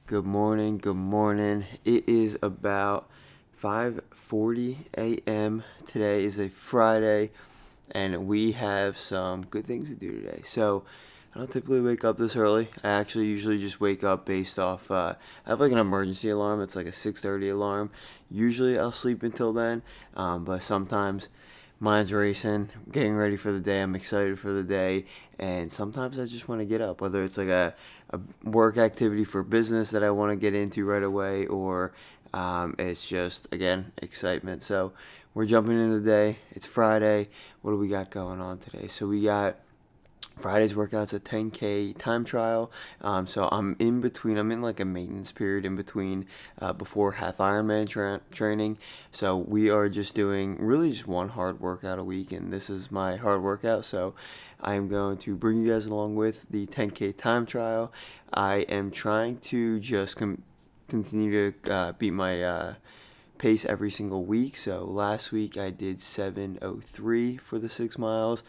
Good morning, good morning. It is about 5:40 a.m. Today is a Friday and we have some good things to do today. So, I don't typically wake up this early. I actually usually just wake up based off I have like an emergency alarm. It's like a 6:30 alarm. Usually I'll sleep until then, but sometimes mind's racing, getting ready for the day. I'm excited for the day, and sometimes I just want to get up, whether it's like a work activity for business that I want to get into right away, or it's just, again, excitement. So we're jumping into the day. It's Friday. What do we got going on today? So we got Friday's workout's a 10K time trial. So I'm in between. I'm in like a maintenance period in between before half Ironman training. So we are just doing really just one hard workout a week, and this is my hard workout. So I am going to bring you guys along with the 10K time trial. I am trying to just continue to beat my pace every single week. So last week I did 7:03 for the 6 miles.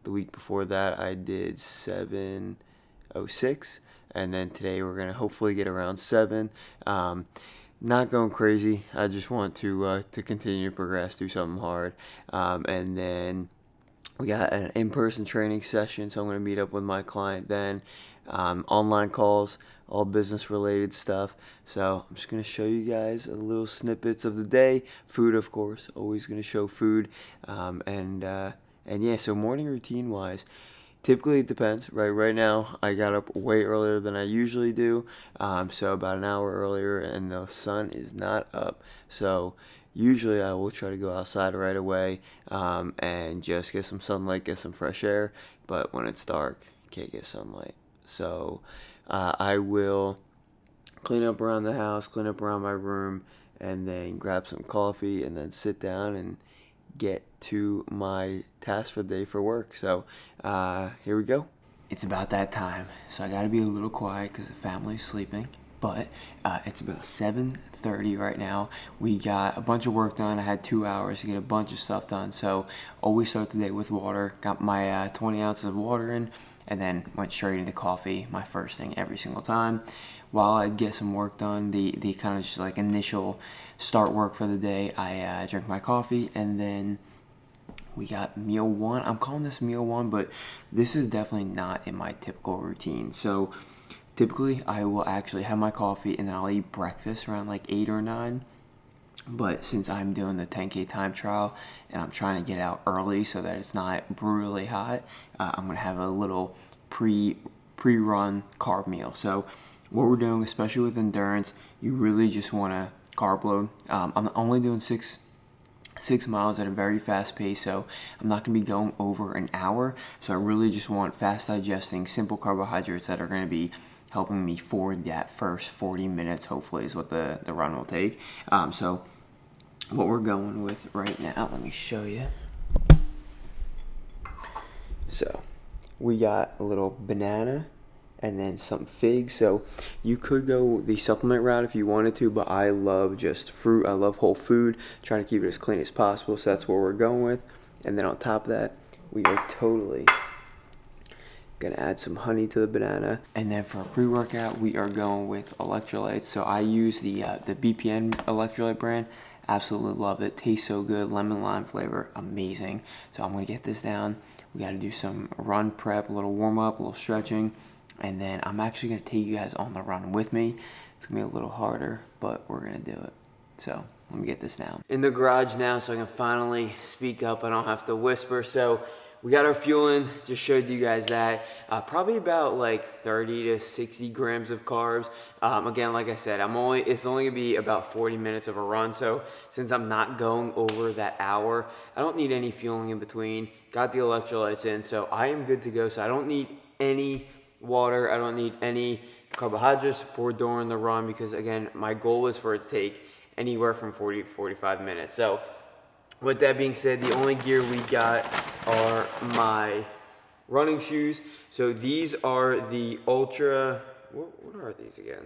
The week before that I did 7:06, and then today we're gonna hopefully get around 7. Not going crazy. I just want to continue to progress, do something hard, and then we got an in-person training session, so I'm going to meet up with my client then. Online calls, all business related stuff. So I'm just going to show you guys a little snippets of the day. Food, of course, always going to show food. And yeah, so morning routine wise, typically it depends, right? Right now I got up way earlier than I usually do, so about an hour earlier, and the sun is not up. So usually I will try to go outside right away and just get some sunlight, get some fresh air. But when it's dark, you can't get sunlight. So I will clean up around the house, clean up around my room, and then grab some coffee and then sit down and get to my task for the day for work. So here we go. It's about that time, so I gotta be a little quiet because the family's sleeping. But it's about 7:30 right now. We got a bunch of work done. I had 2 hours to get a bunch of stuff done. So always start the day with water. Got my 20 ounces of water in, and then went straight into coffee. My first thing every single time. While I get some work done, the kind of just like initial start work for the day, I drink my coffee, and then we got meal one. I'm calling this meal one, but this is definitely not in my typical routine. So typically I will actually have my coffee and then I'll eat breakfast around like 8 or 9. But since I'm doing the 10K time trial and I'm trying to get out early so that it's not brutally hot, I'm gonna have a little pre-run carb meal. So what we're doing, especially with endurance, you really just want to carb load. I'm only doing six miles at a very fast pace, so I'm not going to be going over an hour. So I really just want fast digesting, simple carbohydrates that are going to be helping me for that first 40 minutes, hopefully, is what the run will take. So what we're going with right now, let me show you. So we got a little banana and then some figs. So you could go the supplement route if you wanted to, but I love just fruit. I love whole food, trying to keep it as clean as possible. So that's what we're going with. And then on top of that, we are totally gonna add some honey to the banana. And then for a pre-workout, we are going with electrolytes. So I use the BPN electrolyte brand. Absolutely love it. Tastes so good. Lemon lime flavor, amazing. So I'm gonna get this down. We got to do some run prep, a little warm up, a little stretching, and then I'm actually gonna take you guys on the run with me. It's gonna be a little harder, but we're gonna do it. So let me get this down. In the garage now, so I can finally speak up. I don't have to whisper. So we got our fuel in, just showed you guys that. Probably about like 30 to 60 grams of carbs. Again, like I said, it's only gonna be about 40 minutes of a run. So since I'm not going over that hour, I don't need any fueling in between. Got the electrolytes in, so I am good to go. So I don't need any water. I don't need any carbohydrates for during the run because, again, my goal is for it to take anywhere from 40 to 45 minutes. So with that being said, the only gear we got are my running shoes. So these are the Ultra, what are these again?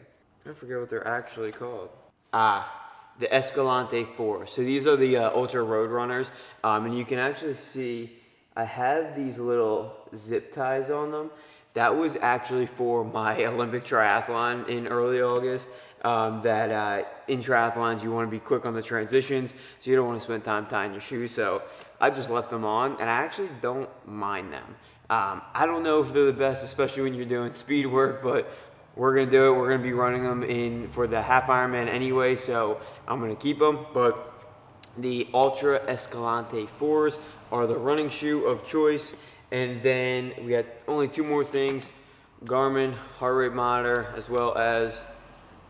I forget what they're actually called. The Escalante 4. So these are the Ultra Road Runners. And you can actually see I have these little zip ties on them. That was actually for my Olympic triathlon in early August. In triathlons, you want to be quick on the transitions, so you don't want to spend time tying your shoes. So I just left them on, and I actually don't mind them. I don't know if they're the best, especially when you're doing speed work, but we're going to do it. We're going to be running them in for the half Ironman anyway, so I'm going to keep them. But the Ultra Escalante 4s are the running shoe of choice. And then we got only two more things: Garmin heart rate monitor, as well as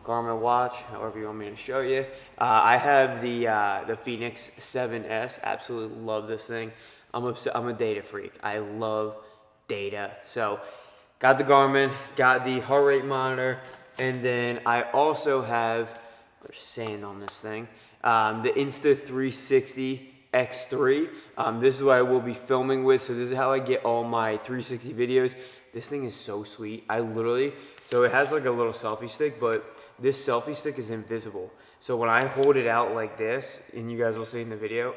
Garmin watch, however you want me to show you. I have the Phoenix 7S. Absolutely love this thing. I'm a data freak. I love data. So got the Garmin, got the heart rate monitor, and then I also have, there's sand on this thing, the Insta360 X3. This is what I will be filming with, so this is how I get all my 360 videos. This thing is so sweet. So it has like a little selfie stick, but this selfie stick is invisible. So when I hold it out like this, and you guys will see in the video,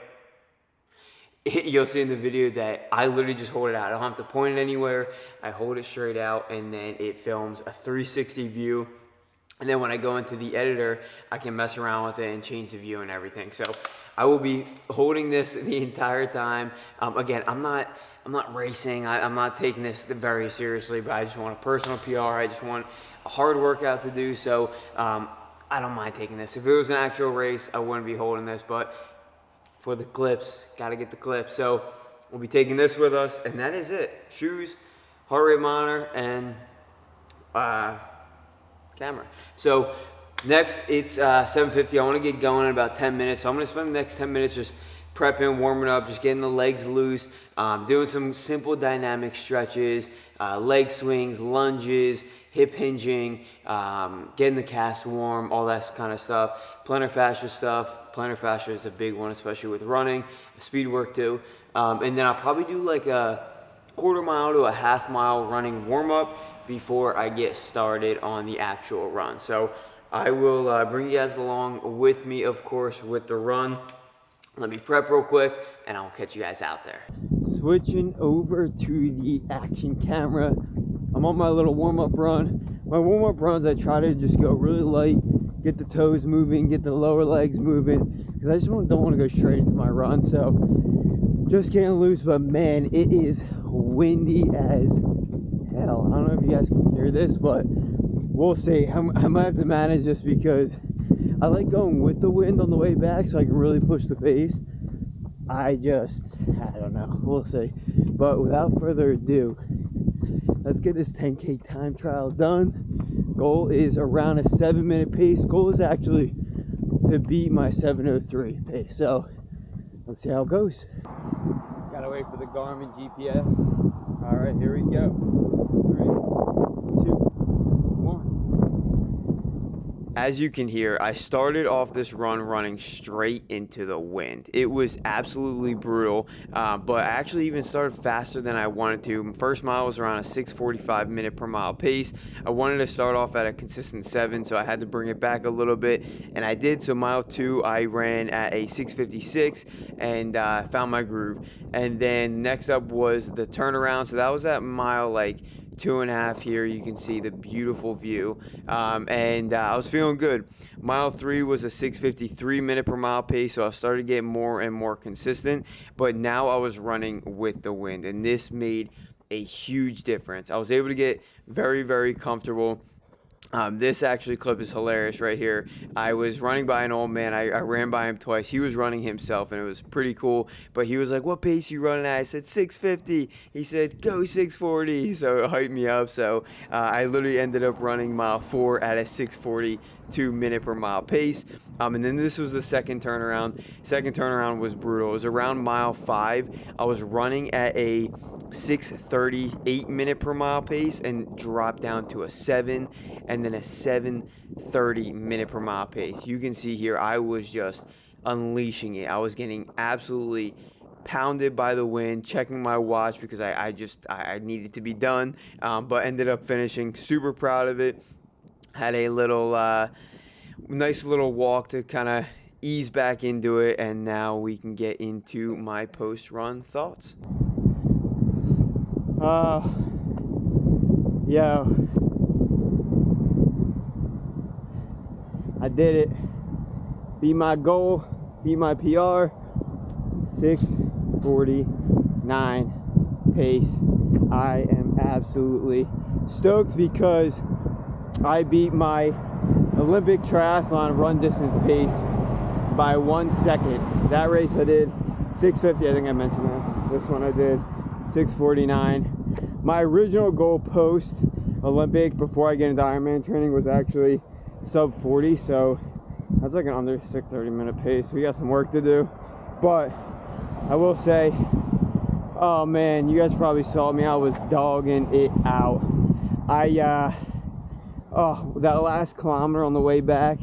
you'll see in the video that I literally just hold it out. I don't have to point it anywhere. I hold it straight out, and then it films a 360 view. And then when I go into the editor, I can mess around with it and change the view and everything. So I will be holding this the entire time. Again, I'm not racing. I'm not taking this very seriously, but I just want a personal PR. I just want a hard workout to do. So I don't mind taking this. If it was an actual race, I wouldn't be holding this, but for the clips, gotta get the clips. So we'll be taking this with us, and that is it. Shoes, heart rate monitor, and camera. So next, it's 7:50. I want to get going in about 10 minutes. So I'm going to spend the next 10 minutes just prepping, warming up, just getting the legs loose, doing some simple dynamic stretches, leg swings, lunges, hip hinging, getting the calves warm, all that kind of stuff. Plantar fascia stuff. Plantar fascia is a big one, especially with running, speed work too. And then I'll probably do like a quarter mile to a half mile running warm up before I get started on the actual run. So I will bring you guys along with me, of course, with the run. Let me prep real quick, and I'll catch you guys out there. Switching over to the action camera. I'm on my little warm-up run. My warm-up runs, I try to just go really light, get the toes moving, get the lower legs moving, because I just don't want to go straight into my run. So just getting loose, but man, it is windy as hell. I don't know if you guys can hear this, but we'll see. I might have to manage this because I like going with the wind on the way back so I can really push the pace. I don't know. We'll see. But without further ado, let's get this 10K time trial done. Goal is around a 7-minute pace. Goal is actually to beat my 7:03 pace. So let's see how it goes. Gotta wait for the Garmin GPS. All right, here we go. 3, 2, 1. As you can hear, I started off this run running straight into the wind. It was absolutely brutal, but I actually even started faster than I wanted to. First mile was around a 6:45 minute per mile pace. I wanted to start off at a consistent 7, so I had to bring it back a little bit, and I did. So mile 2, I ran at a 6:56 and found my groove. And then next up was the turnaround. So that was at mile 2.5 here. You can see the beautiful view, and I was feeling good. Mile 3 was a 6:53 minute per mile pace, so I started getting more and more consistent, but now I was running with the wind, and this made a huge difference. I was able to get very, very comfortable. This actually clip is hilarious right here. I was running by an old man. I ran by him twice. He was running himself, and it was pretty cool. But he was like, "What pace you running at?" I said, 6:50. He said, "Go 6:40." So it hyped me up. So I literally ended up running mile 4 at a 6:42 minute per mile pace. And then this was the second turnaround. Second turnaround was brutal. It was around mile 5. I was running at a 6:38 minute per mile pace and dropped down to a 7 and then a 7:30 minute per mile pace. You can see here I was just unleashing it. I was getting absolutely pounded by the wind, checking my watch because I needed to be done, but ended up finishing. Super proud of it. Had a little nice little walk to kind of ease back into it, and now we can get into my post-run thoughts. Yo, I did it. Beat my goal, beat my PR. 6:49 pace. I am absolutely stoked because I beat my Olympic triathlon run distance pace by 1 second. That race I did 6:50, I think I mentioned that. This one I did 6:49. My original goal post Olympic before I get into Ironman training was actually sub 40, so that's like an under 6:30 minute pace. We got some work to do, but I will say, oh man, you guys probably saw me. I was dogging it out. That last kilometer on the way back,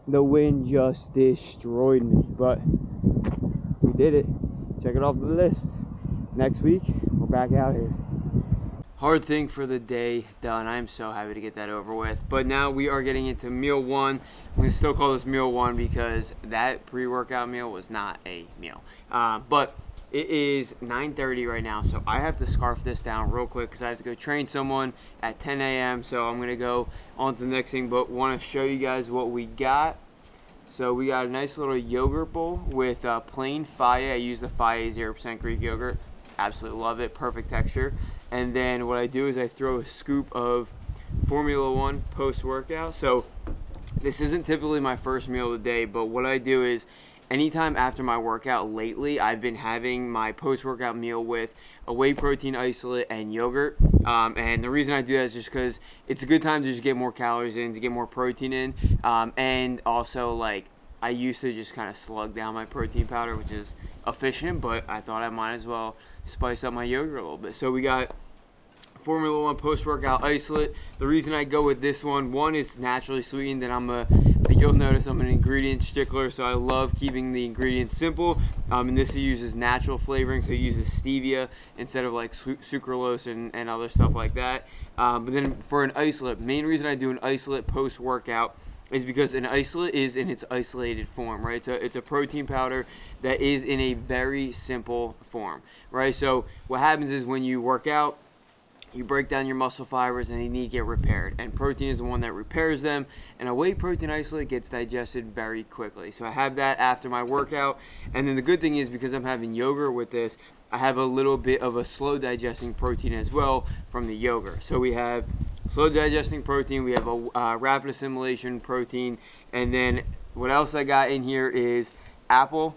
the wind just destroyed me, but we did it. Check it off the list. Next week, we're back out here. Hard thing for the day done. I'm so happy to get that over with. But now we are getting into meal one. I'm going to still call this meal one because that pre-workout meal was not a meal. But it is 9:30 right now, so I have to scarf this down real quick because I have to go train someone at 10 a.m. So I'm going to go on to the next thing, but want to show you guys what we got. So we got a nice little yogurt bowl with plain Faya. I use the Faya 0% Greek yogurt. Absolutely love it. Perfect texture. And then what I do is I throw a scoop of Formula One post-workout. So this isn't typically my first meal of the day, but what I do is anytime after my workout lately, I've been having my post-workout meal with a whey protein isolate and yogurt. And the reason I do that is just because it's a good time to just get more calories in, to get more protein in. And also, like, I used to just kind of slug down my protein powder, which is efficient, but I thought I might as well spice up my yogurt a little bit. So we got Formula One post-workout isolate. The reason I go with this one is naturally sweetened, and you'll notice I'm an ingredient stickler, so I love keeping the ingredients simple. And this uses natural flavoring, so it uses stevia instead of like sucralose and other stuff like that. But then for an isolate, main reason I do an isolate post-workout is because an isolate is in its isolated form, right? So it's a protein powder that is in a very simple form, right? So what happens is when you work out, you break down your muscle fibers and they need to get repaired. And protein is the one that repairs them. And a whey protein isolate gets digested very quickly. So I have that after my workout. And then the good thing is because I'm having yogurt with this, I have a little bit of a slow digesting protein as well from the yogurt. So we have slow digesting protein, we have a rapid assimilation protein, and then what else I got in here is apple,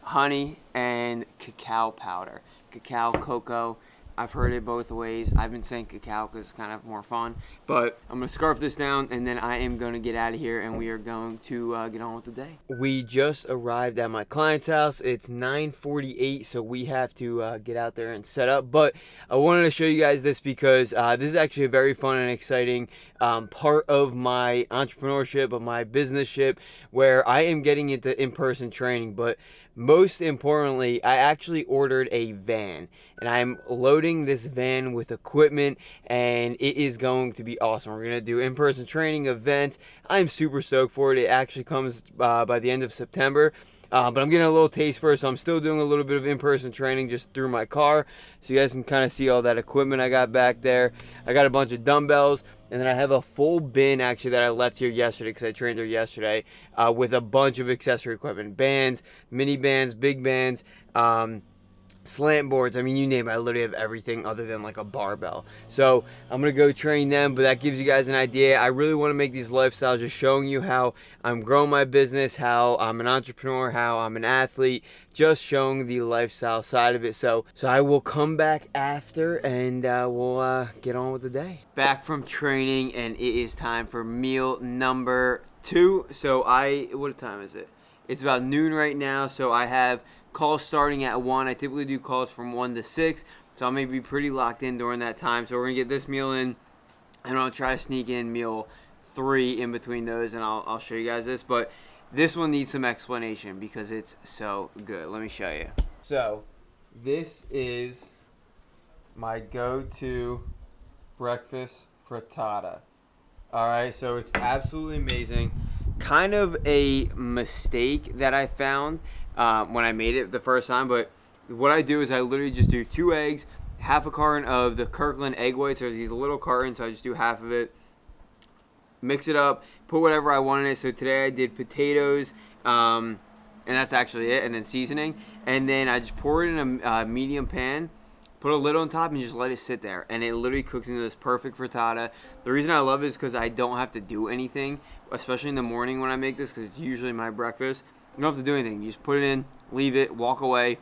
honey, and cacao powder. Cacao, cocoa. I've heard it both ways. I've been saying cacao because it's kind of more fun. But I'm going to scarf this down, and then I am going to get out of here, and we are going to get on with the day. We just arrived at my client's house. It's 9:48, so we have to get out there and set up. But I wanted to show you guys this because this is actually a very fun and exciting part of my entrepreneurship, of my businessship, where I am getting into in-person training. But most importantly, I actually ordered a van, and I'm loading this van with equipment, and it is going to be awesome. We're going to do in-person training events. I'm super stoked for it. It actually comes by the end of September. But I'm getting a little taste first, so I'm still doing a little bit of in-person training just through my car, so you guys can kind of see all that equipment I got back there. I got a bunch of dumbbells, and then I have a full bin actually that I left here yesterday because I trained here yesterday with a bunch of accessory equipment, bands, mini bands, big bands, slant boards. I mean, you name it. I literally have everything other than like a barbell. So I'm gonna go train them, but that gives you guys an idea. I really want to make these lifestyles just showing you how I'm growing my business, how I'm an entrepreneur, how I'm an athlete, just showing the lifestyle side of it. So I will come back after and we'll get on with the day. Back from training, and it is time for meal number 2. So what time is it? It's about noon right now, so I have calls starting at 1. I typically do calls from 1 to 6, so I'm going to be pretty locked in during that time. So we're going to get this meal in, and I'll try to sneak in meal 3 in between those, and I'll show you guys this. But this one needs some explanation because it's so good. Let me show you. So this is my go-to breakfast frittata. All right, so it's absolutely amazing. Kind of a mistake that I found when I made it the first time, but what I do is I literally just do 2 eggs, half a carton of the Kirkland egg whites. There's these little cartons, so I just do half of it. Mix it up, put whatever I want in it. So today I did potatoes, and that's actually it, and then seasoning. And then I just pour it in a medium pan, put a lid on top, and just let it sit there. And it literally cooks into this perfect frittata. The reason I love it is because I don't have to do anything, especially in the morning when I make this, because it's usually my breakfast. You don't have to do anything. You just put it in, leave it, walk away,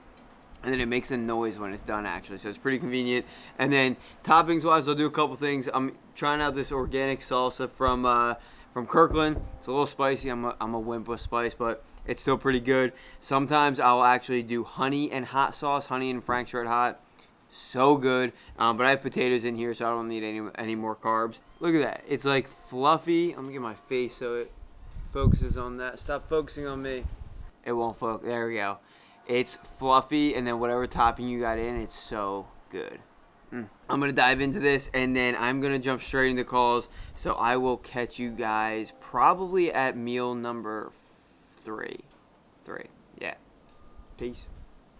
and then it makes a noise when it's done, actually. So it's pretty convenient. And then toppings-wise, I'll do a couple things. I'm trying out this organic salsa from Kirkland. It's a little spicy. I'm a wimp with spice, but it's still pretty good. Sometimes I'll actually do honey and hot sauce, honey and Frank's Red Hot. So good. But I have potatoes in here, so I don't need any more carbs. Look at that. It's like fluffy. I'm going to get my face so it focuses on that. Stop focusing on me. It won't focus. There we go. It's fluffy, and then whatever topping you got in, it's so good. I'm going to dive into this, and then I'm going to jump straight into calls. So I will catch you guys probably at meal number 3. Yeah. Peace.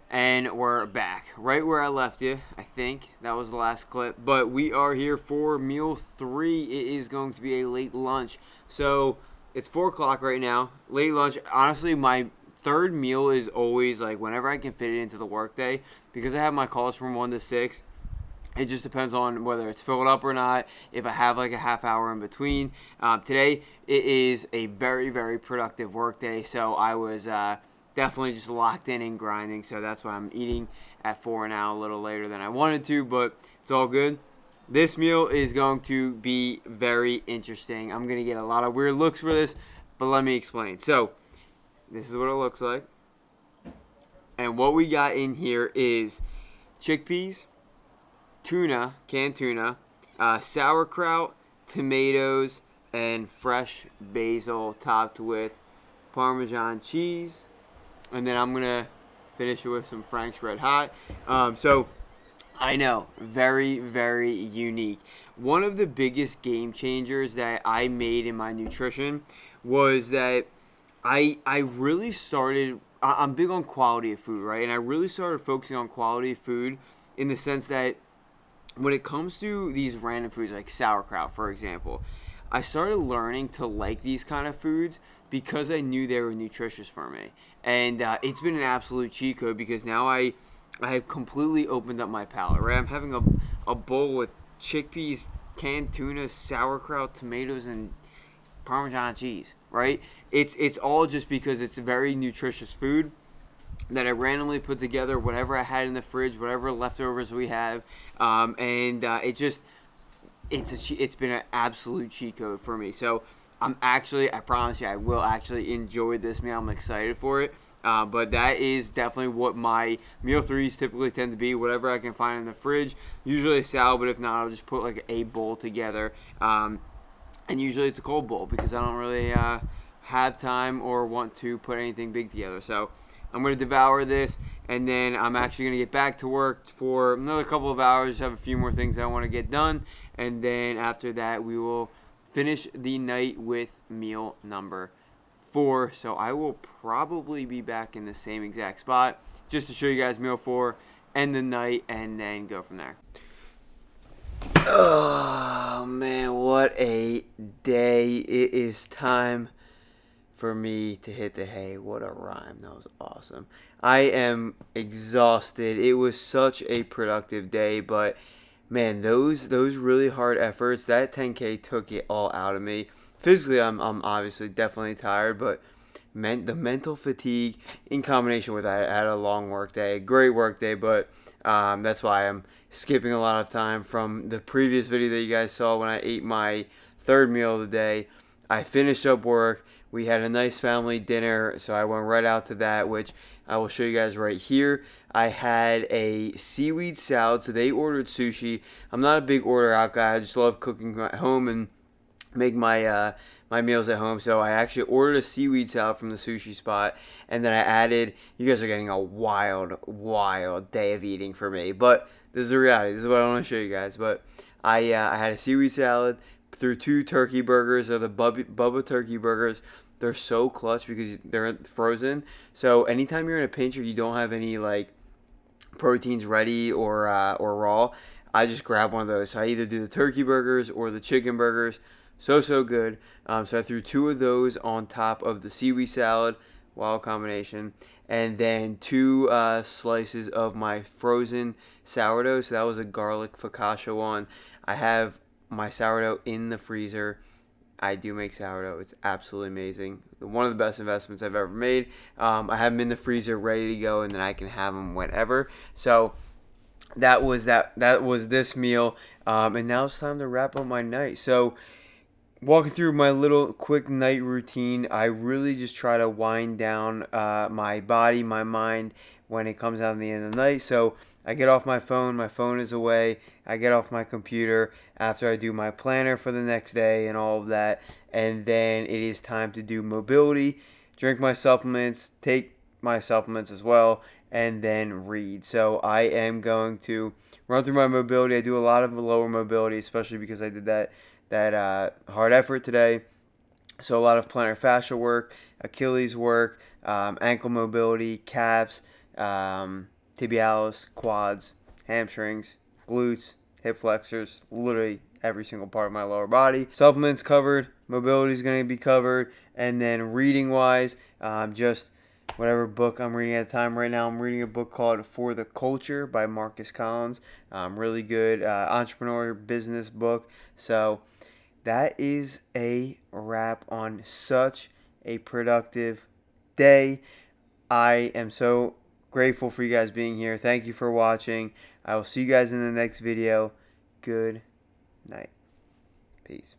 And we're back. Right where I left you, I think. That was the last clip. But we are here for meal 3. It is going to be a late lunch. So it's 4 o'clock right now. Late lunch. Honestly, my third meal is always like whenever I can fit it into the workday, because I have my calls from 1 to 6. It just depends on whether it's filled up or not, if I have like a half hour in between. Today, it is a very, very productive workday, so I was definitely just locked in and grinding, so that's why I'm eating at 4 now, a little later than I wanted to, but it's all good. This meal is going to be very interesting. I'm going to get a lot of weird looks for this, but let me explain. So, this is what it looks like. And what we got in here is chickpeas, tuna, canned tuna, sauerkraut, tomatoes, and fresh basil topped with Parmesan cheese. And then I'm going to finish it with some Frank's Red Hot. So, I know, very, very unique. One of the biggest game changers that I made in my nutrition was that I really started, I'm big on quality of food, right? And I really started focusing on quality of food in the sense that when it comes to these random foods like sauerkraut, for example, I started learning to like these kind of foods because I knew they were nutritious for me. And it's been an absolute cheat code because now I have completely opened up my palate, right? I'm having a bowl with chickpeas, canned tuna, sauerkraut, tomatoes, and Parmesan cheese, right? It's all just because it's a very nutritious food that I randomly put together, whatever I had in the fridge, whatever leftovers we have, and it's been an absolute cheat code for me. So I promise you, I will actually enjoy this meal. I'm excited for it. But that is definitely what my meal 3s typically tend to be, whatever I can find in the fridge. Usually a salad, but if not, I'll just put like a bowl together. And usually it's a cold bowl because I don't really have time or want to put anything big together. So I'm going to devour this, and then I'm actually going to get back to work for another couple of hours, just have a few more things I want to get done. And then after that, we will finish the night with meal number 4. So I will probably be back in the same exact spot just to show you guys meal 4, end the night, and then go from there. Oh man, what a day. It is time for me to hit the hay. What a rhyme. That was awesome. I am exhausted. It was such a productive day, but man, those really hard efforts, that 10K took it all out of me. Physically, I'm obviously definitely tired, but the mental fatigue in combination with that, I had a long work day, great work day, but that's why I'm skipping a lot of time from the previous video that you guys saw when I ate my third meal of the day. I finished up work. We had a nice family dinner, so I went right out to that, which I will show you guys right here. I had a seaweed salad, so they ordered sushi. I'm not a big order out guy. I just love cooking at home and make my meals at home. So I actually ordered a seaweed salad from the sushi spot, and then I added, you guys are getting a wild day of eating for me, but this is the reality. This is what I want to show you guys. But I had a seaweed salad, through 2 turkey burgers. They're the Bubba turkey burgers. They're so clutch because they're frozen. So anytime you're in a pinch or you don't have any like proteins ready or raw, I just grab one of those. So I either do the turkey burgers or the chicken burgers. So good. So I threw 2 of those on top of the seaweed salad, wild combination, and then 2 slices of my frozen sourdough. So that was a garlic focaccia one. I have my sourdough in the freezer. I do make sourdough. It's absolutely amazing. One of the best investments I've ever made. I have them in the freezer ready to go, and then I can have them whenever. So that was this meal. And now it's time to wrap up my night. So walking through my little quick night routine, I really just try to wind down my body, my mind when it comes down to the end of the night. So I get off my phone is away. I get off my computer after I do my planner for the next day and all of that. And then it is time to do mobility, drink my supplements, take my supplements as well, and then read. So I am going to run through my mobility. I do a lot of lower mobility, especially because I did that hard effort today. So a lot of plantar fascia work, Achilles work, ankle mobility, calves, tibialis, quads, hamstrings, glutes, hip flexors, literally every single part of my lower body. Supplements covered, mobility is going to be covered, and then reading wise, just whatever book I'm reading at the time. Right now I'm reading a book called For the Culture by Marcus Collins. Really good entrepreneur business book. So that is a wrap on such a productive day. I am so grateful for you guys being here. Thank you for watching. I will see you guys in the next video. Good night. Peace.